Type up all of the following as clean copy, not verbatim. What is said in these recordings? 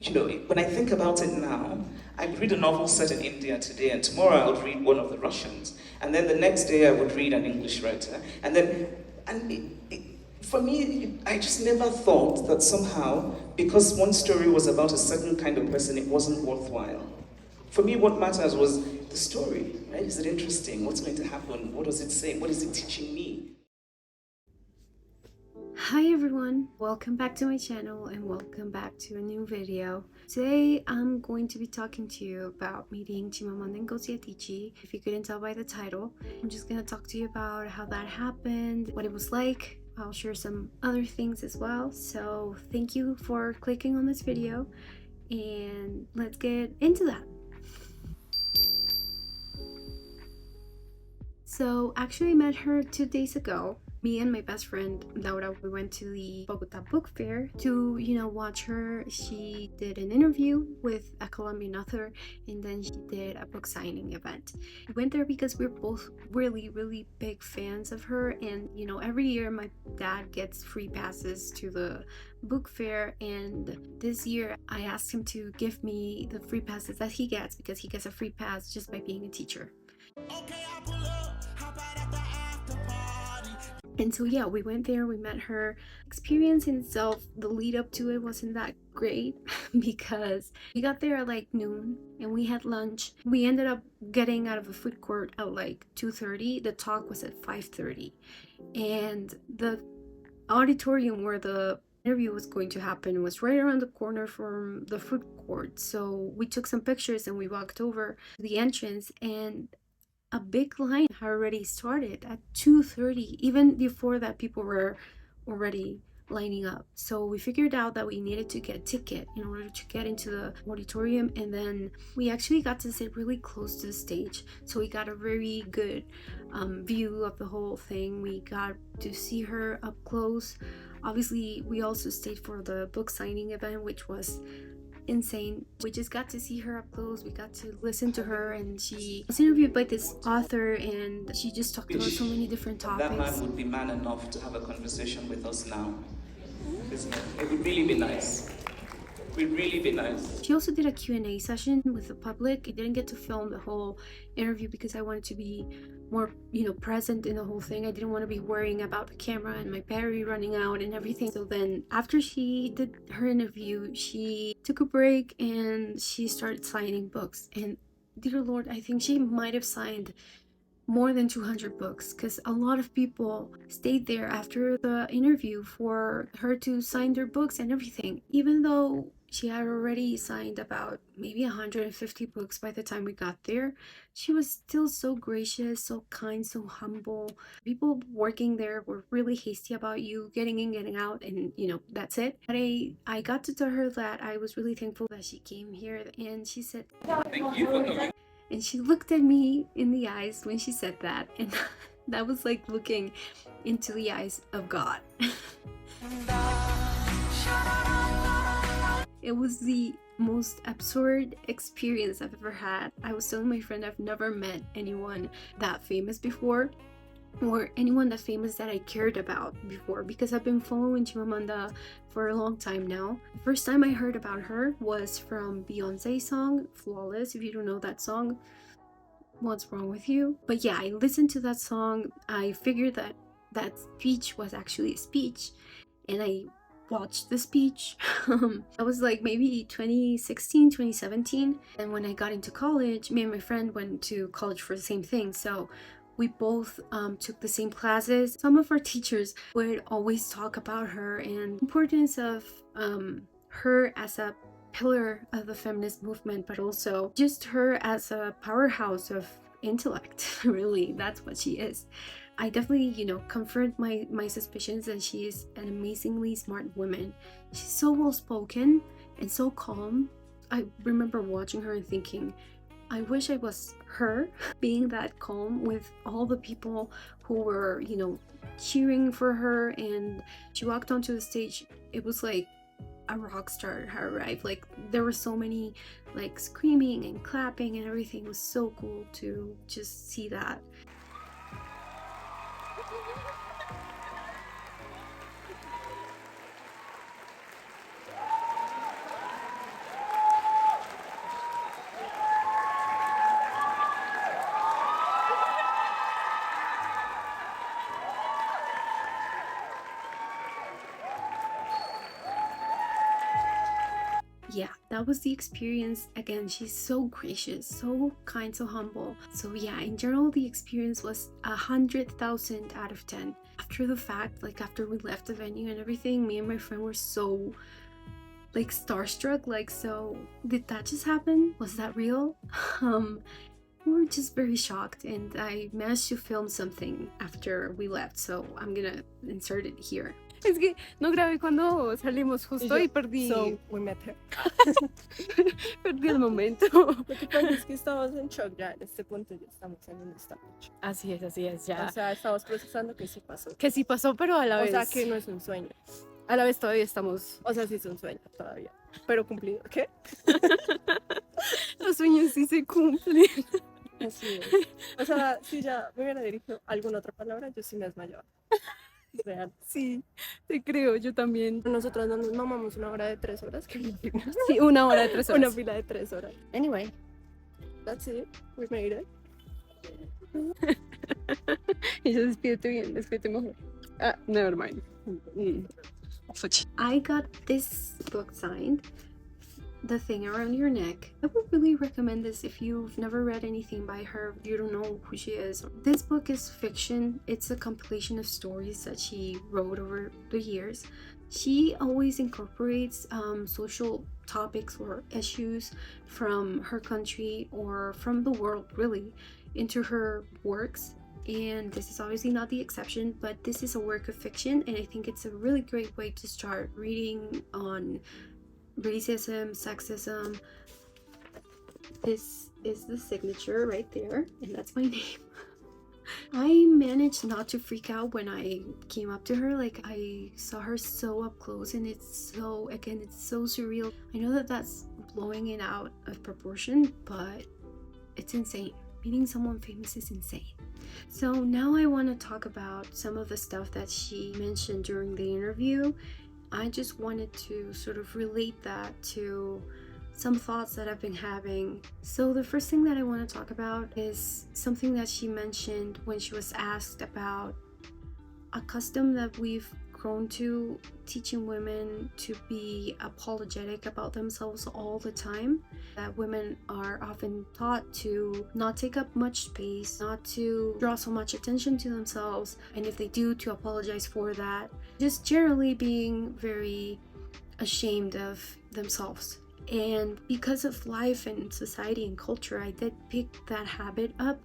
When I think about it now, I'd read a novel set in India today, and tomorrow I would read one of the Russians, and then the next day I would read an English writer, for me, I just never thought that somehow, because one story was about a certain kind of person, it wasn't worthwhile. For me, what matters was the story, right? Is it interesting? What's going to happen? What does it say? What is it teaching me? Hi everyone, welcome back to my channel and welcome back to a new video. Today I'm going to be talking to you about meeting Chimamanda Ngozi Adichie. If you couldn't tell by the title, I'm just gonna talk to you about how that happened, what it was like. I'll share some other things as well. So thank you for clicking on this video and let's get into that. So actually I met her 2 days ago. Me and my best friend Laura, we went to the Bogota book fair to, watch her. She did an interview with a Colombian author and then she did a book signing event. We went there because we're both really big fans of her, and every year my dad gets free passes to the book fair, and this year I asked him to give me the free passes that he gets because he gets a free pass just by being a teacher. Okay, I pull up, hop out at the after party. And so yeah, we went there, we met her. Experience in itself, the lead up to it wasn't that great because we got there at like noon and we had lunch. We ended up getting out of the food court at like 2:30. The talk was at 5:30, and the auditorium where the interview was going to happen was right around the corner from the food court. So we took some pictures and we walked over to the entrance, and a big line had already started at 2:30. Even before that, people were already lining up. So we figured out that we needed to get a ticket in order to get into the auditorium, and then we actually got to sit really close to the stage, so we got a very good view of the whole thing. We got to see her up close. Obviously we also stayed for the book signing event, which was insane. We just got to see her up close, we got to listen to her, and she was interviewed by this author and she just talked about so many different topics. That man would be man enough to have a conversation with us now, isn't it? It would really be nice. It would really be nice. She also did a Q&A session with the public. I didn't get to film the whole interview because I wanted to be more present in the whole thing. I didn't want to be worrying about the camera and my battery running out and everything. So then after she did her interview, she took a break and she started signing books. And dear Lord, I think she might have signed more than 200 books because a lot of people stayed there after the interview for her to sign their books and everything. Even though she had already signed about maybe 150 books by the time we got there, she was still so gracious, so kind, so humble. People working there were really hasty about you getting in, getting out, and that's it. But I got to tell her that I was really thankful that she came here, and she said, "Thank you for coming." and she looked at me in the eyes when she said that, and that was like looking into the eyes of God. It was the most absurd experience I've ever had. I was telling my friend I've never met anyone that famous before, or anyone that famous that I cared about before, because I've been following Chimamanda for a long time now. The first time I heard about her was from Beyonce's song Flawless. If you don't know that song, what's wrong with you? But yeah, I listened to that song. I figured that that speech was actually a speech, and I watched the speech. I was like maybe 2016, 2017, and when I got into college, me and my friend went to college for the same thing, so we both took the same classes. Some of our teachers would always talk about her and the importance of her as a pillar of the feminist movement, but also just her as a powerhouse of intellect. Really, that's what she is. I definitely, confirmed my suspicions that she is an amazingly smart woman. She's so well spoken and so calm. I remember watching her and thinking, I wish I was her, being that calm with all the people who were, cheering for her. And she walked onto the stage, it was like a rock star had arrived. Like there were so many like screaming and clapping and everything. It was so cool to just see that. yeah, that was the experience. Again, she's so gracious, so kind, so humble. So yeah, in general, the experience was 100,000 out of 10. After the fact, like after we left the venue and everything, me and my friend were so like starstruck, like, so did that just happen? Was that real? We were just very shocked, and I managed to film something after we left, so I'm gonna insert it here. Es que no grabé cuando salimos justo y perdí. So we met her. Perdí el momento. Lo que pasa es que estamos en shock ya, en este punto ya estamos en un estado de shock. Así es, ya. O sea, estamos procesando que sí pasó. Que sí pasó, pero a la vez. O sea, que no es un sueño. A la vez todavía estamos. O sea, sí es un sueño todavía. Pero cumplido. ¿Qué? Los sueños sí se cumplen. Así es. O sea, si ya me hubiera dirigido alguna otra palabra, yo sí me desmayaba. Real. Sí, te creo, yo también. Nosotros no nos mamamos una hora de 3 horas. Que Sí, 1 hora de 3 horas. Una fila de 3 horas. Anyway, that's it. We made it. Y yo despídete bien, despídete mejor. Never mind. I got this book signed, The Thing Around Your Neck. I would really recommend this if you've never read anything by her, you don't know who she is. This book is fiction. It's a compilation of stories that she wrote over the years. She always incorporates social topics or issues from her country or from the world, really, into her works. And this is obviously not the exception, but this is a work of fiction, and I think it's a really great way to start reading on racism, sexism. This is the signature right there, and that's my name. I managed not to freak out when I came up to her. Like, I saw her so up close, and it's so, again, it's so surreal. I know that that's blowing it out of proportion, but it's insane. Meeting someone famous is insane. So now I want to talk about some of the stuff that she mentioned during the interview. I just wanted to sort of relate that to some thoughts that I've been having. So the first thing that I want to talk about is something that she mentioned when she was asked about a custom that we've grown to, teaching women to be apologetic about themselves all the time. That women are often taught to not take up much space, not to draw so much attention to themselves, and if they do, to apologize for that. Just generally being very ashamed of themselves. And because of life and society and culture, I did pick that habit up,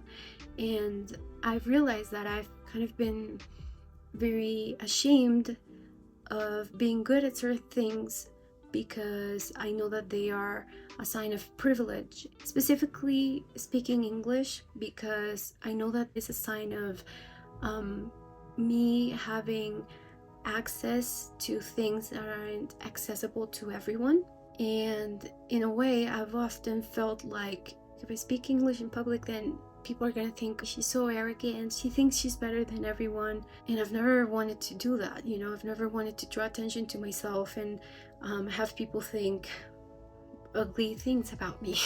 and I've realized that I've kind of been very ashamed of being good at certain things because I know that they are a sign of privilege. Specifically speaking English, because I know that it's a sign of me having access to things that aren't accessible to everyone. And in a way, I've often felt like if I speak English in public, then people are gonna think she's so arrogant, she thinks she's better than everyone. And I've never wanted to do that, you know. I've never wanted to draw attention to myself and have people think ugly things about me.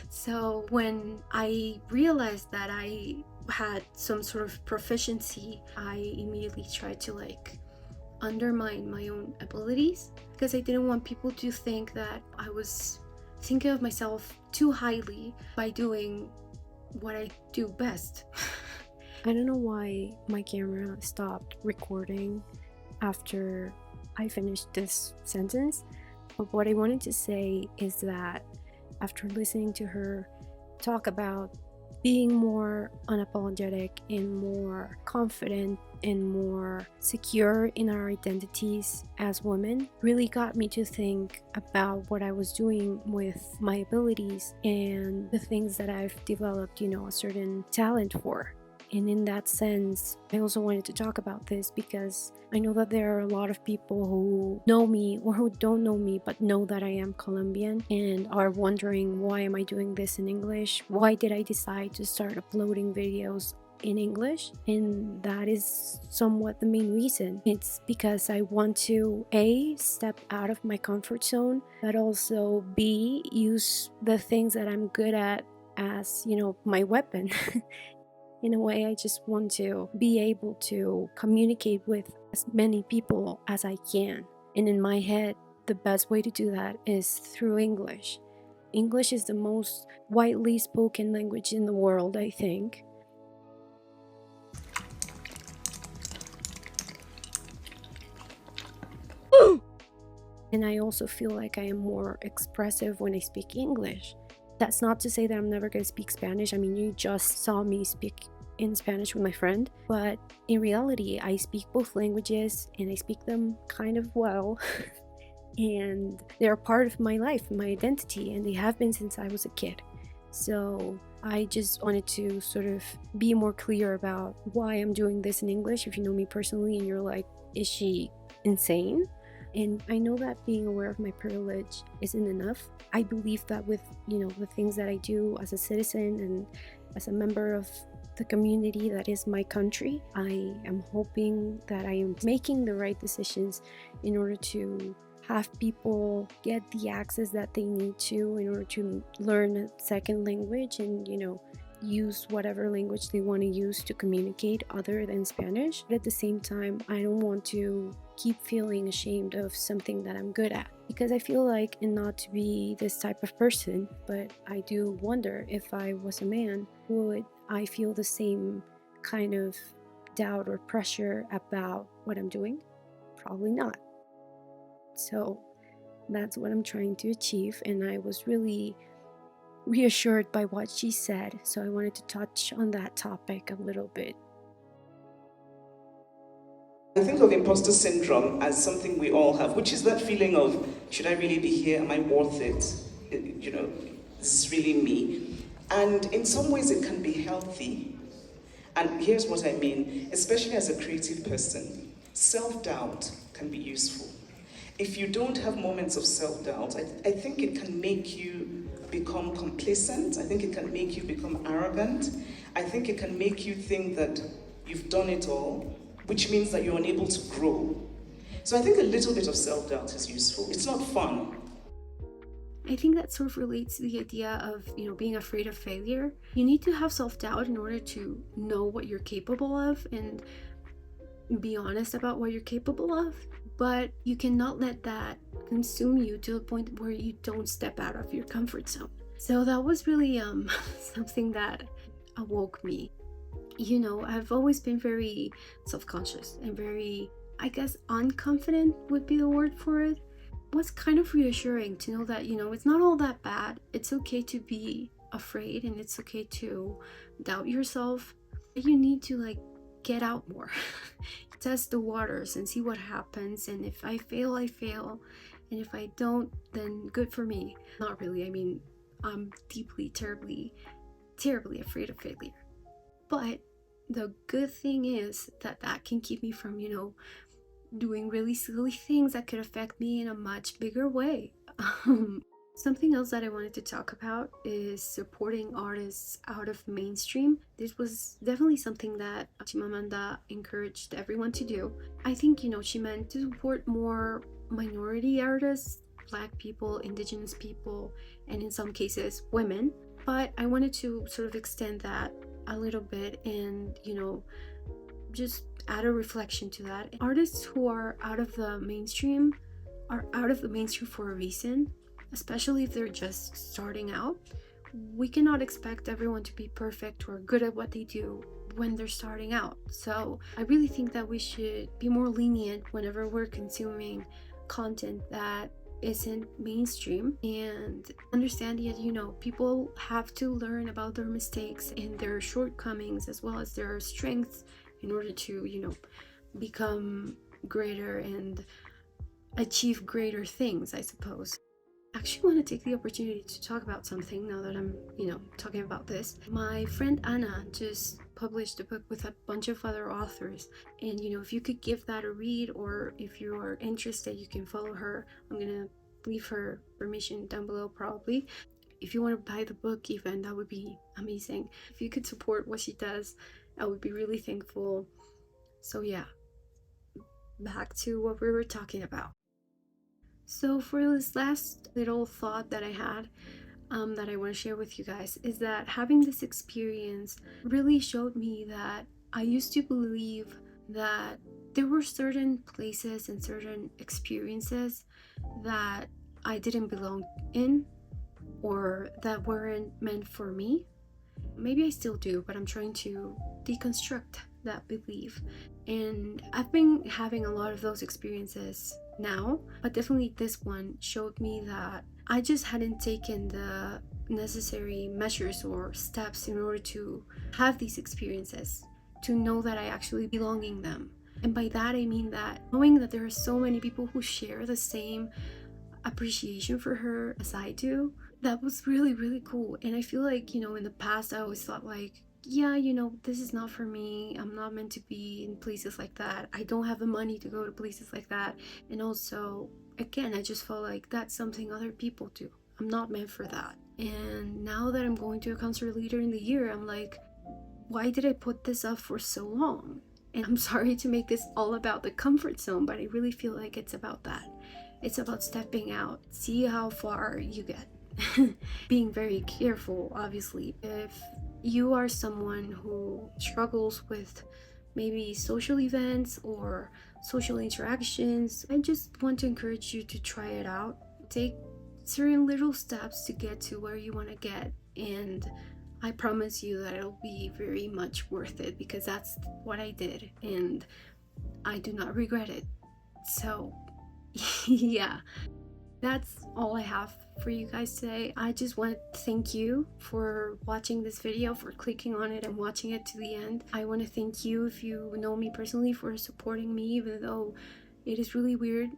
So when I realized that I had some sort of proficiency, I immediately tried to like undermine my own abilities, because I didn't want people to think that I was thinking of myself too highly by doing what I do best. I don't know why my camera stopped recording after I finished this sentence, but what I wanted to say is that after listening to her talk about being more unapologetic and more confident and more secure in our identities as women, really got me to think about what I was doing with my abilities and the things that I've developed, you know, a certain talent for. And in that sense, I also wanted to talk about this because I know that there are a lot of people who know me or who don't know me but know that I am Colombian and are wondering, why am I doing this in English? Why did I decide to start uploading videos in English? And that is somewhat the main reason. It's because I want to A, step out of my comfort zone, but also B, use the things that I'm good at as, you know, my weapon. In a way, I just want to be able to communicate with as many people as I can. And in my head, the best way to do that is through English. English is the most widely spoken language in the world, I think. And I also feel like I am more expressive when I speak English. That's not to say that I'm never going to speak Spanish. I mean, you just saw me speak in Spanish with my friend. But in reality, I speak both languages and I speak them kind of well. And they're part of my life, my identity, and they have been since I was a kid. So I just wanted to sort of be more clear about why I'm doing this in English. If you know me personally and you're like, is she insane? And I know that being aware of my privilege isn't enough. I believe that with, the things that I do as a citizen and as a member of the community that is my country, I am hoping that I am making the right decisions in order to have people get the access that they need to in order to learn a second language and, use whatever language they want to use to communicate other than Spanish. But at the same time, I don't want to keep feeling ashamed of something that I'm good at, because I feel like, and not to be this type of person, but I do wonder, if I was a man, would I feel the same kind of doubt or pressure about what I'm doing? Probably not. So that's what I'm trying to achieve, and I was really reassured by what she said, so I wanted to touch on that topic a little bit. I think of imposter syndrome as something we all have, which is that feeling of, should I really be here? Am I worth it? This is really me. And in some ways it can be healthy. And here's what I mean, especially as a creative person, self-doubt can be useful. If you don't have moments of self-doubt, I think it can make you become complacent. I think it can make you become arrogant. I think it can make you think that you've done it all, which means that you're unable to grow. So I think a little bit of self-doubt is useful. It's not fun. I think that sort of relates to the idea of, being afraid of failure. You need to have self-doubt in order to know what you're capable of and be honest about what you're capable of, but you cannot let that consume you to the point where you don't step out of your comfort zone. So that was really something that awoke me. I've always been very self-conscious and very, I guess, unconfident would be the word for it. It was kind of reassuring to know that, it's not all that bad. It's okay to be afraid and it's okay to doubt yourself. You need to get out more. Test the waters and see what happens, and if I fail, I fail, and if I don't, then good for me. Not really. I mean, I'm deeply, terribly afraid of failure. But the good thing is that can keep me from, doing really silly things that could affect me in a much bigger way. Something else that I wanted to talk about is supporting artists out of mainstream. This was definitely something that Chimamanda encouraged everyone to do. I think, she meant to support more minority artists, Black people, Indigenous people, and in some cases, women. But I wanted to sort of extend that a little bit and, just add a reflection to that. Artists who are out of the mainstream are out of the mainstream for a reason. Especially if they're just starting out. We cannot expect everyone to be perfect or good at what they do when they're starting out. So I really think that we should be more lenient whenever we're consuming content that isn't mainstream, and understand that, people have to learn about their mistakes and their shortcomings as well as their strengths in order to, become greater and achieve greater things, I suppose. I actually want to take the opportunity to talk about something now that I'm, talking about this. My friend Anna just published a book with a bunch of other authors, and if you could give that a read, or if you are interested, you can follow her. I'm gonna leave her permission down below probably. If you want to buy the book even, that would be amazing. If you could support what she does, I would be really thankful. So yeah, back to what we were talking about. So for this last little thought that I had, that I want to share with you guys, is that having this experience really showed me that I used to believe that there were certain places and certain experiences that I didn't belong in or that weren't meant for me. Maybe I still do, but I'm trying to deconstruct that belief. And I've been having a lot of those experiences now, but definitely this one showed me that I just hadn't taken the necessary measures or steps in order to have these experiences, to know that I actually belong in them. And by that I mean that knowing that there are so many people who share the same appreciation for her as I do, that was really, really cool. And I feel like, in the past I always thought like, yeah, this is not for me. I'm not meant to be in places like that. I don't have the money to go to places like that. And also, again, I just felt like that's something other people do. I'm not meant for that. And now that I'm going to a concert later in the year, I'm like, why did I put this up for so long? And I'm sorry to make this all about the comfort zone, but I really feel like it's about that. It's about stepping out, see how far you get. Being very careful, obviously. If you are someone who struggles with maybe social events or social interactions, I just want to encourage you to try it out. Take certain little steps to get to where you want to get, and I promise you that it'll be very much worth it, because that's what I did and I do not regret it. So yeah, that's all I have for you guys today. I just want to thank you for watching this video, for clicking on it and watching it to the end. I want to thank you, if you know me personally, for supporting me, even though it is really weird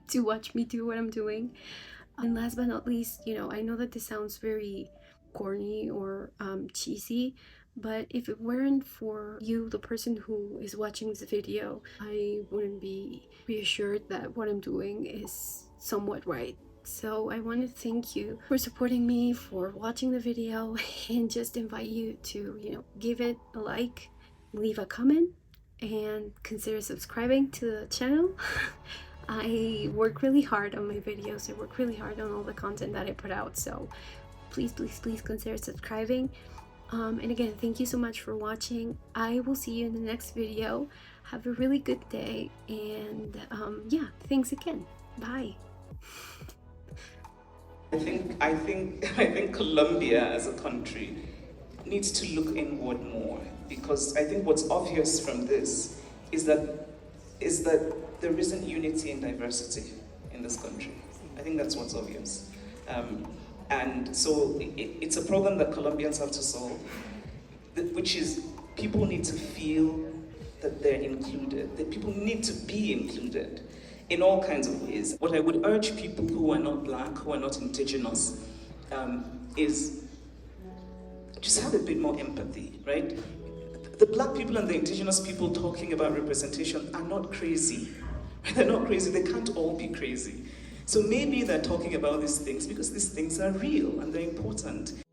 to watch me do what I'm doing. And last but not least, I know that this sounds very corny or cheesy, but if it weren't for you, the person who is watching this video, I wouldn't be reassured that what I'm doing is somewhat right. So I want to thank you for supporting me, for watching the video, and just invite you to, give it a like, leave a comment, and consider subscribing to the channel. I work really hard on my videos. I work really hard on all the content that I put out. So please, please, please consider subscribing. And again, thank you so much for watching. I will see you in the next video. Have a really good day. And yeah, thanks again. Bye. I think Colombia as a country needs to look inward more, because I think what's obvious from this is that there isn't unity and diversity in this country. I think that's what's obvious. And so it's a problem that Colombians have to solve, which is people need to feel that they're included, that people need to be included in all kinds of ways. What I would urge people who are not Black, who are not indigenous, is just have a bit more empathy, right? The Black people and the indigenous people talking about representation are not crazy. They're not crazy, they can't all be crazy. So maybe they're talking about these things because these things are real and they're important.